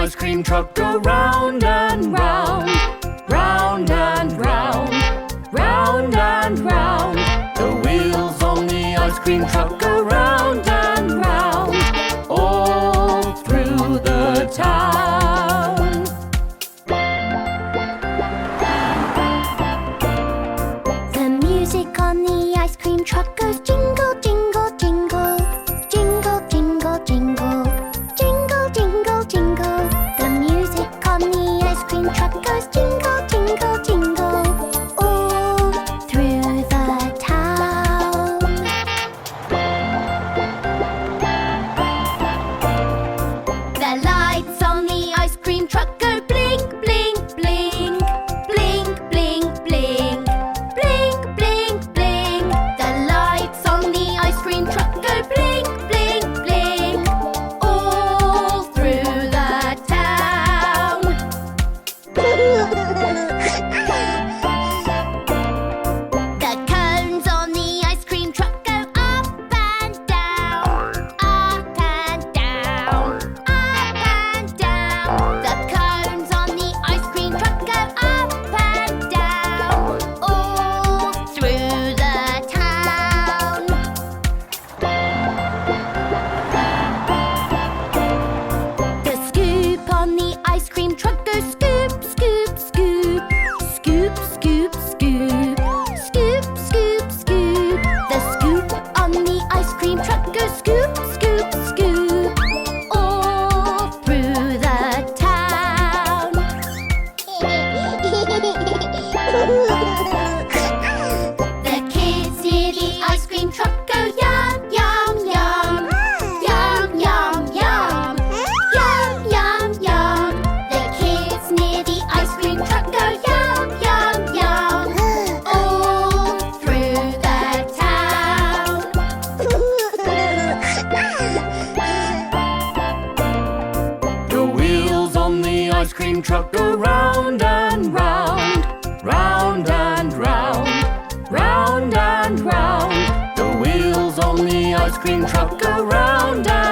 ice cream truck go round and round, round and round, round and round. The wheels on the ice cream truck go round and round, all through the town. The music on the ice cream truck goes jingle, jingle, jingle, jingle, jingle, jingle, jingle, jingle, jingle. The music on the ice cream truck goes jingle, jingle, jingle, all through the town. The lights on the ice cream truck go blink, blink, blink, blink, blink, blink, blink, blink, blink. The lights on the ice cream truck go blink, blink, blink, all through the town. The cones on the ice cream truck go up and down, up and down, up and down. The cones on the ice cream truck go up and down, all through the town. The scoop on the ice cream truck goes scoop, scoop, scoop, scoop, scoop, scoop, scoop, scoop, scoop. The scoop on the ice cream truck goes scoop, scoop, scoop, all through the town. The kids near the ice cream truck go yum, yum, yum, yum, yum, yum, yum, yum, yum. The kids near the ice cream truck go yum, yum, yum, all through the town. The wheels on the ice cream truck go round and round, round and round, round and round. The wheels on the ice cream truck go round and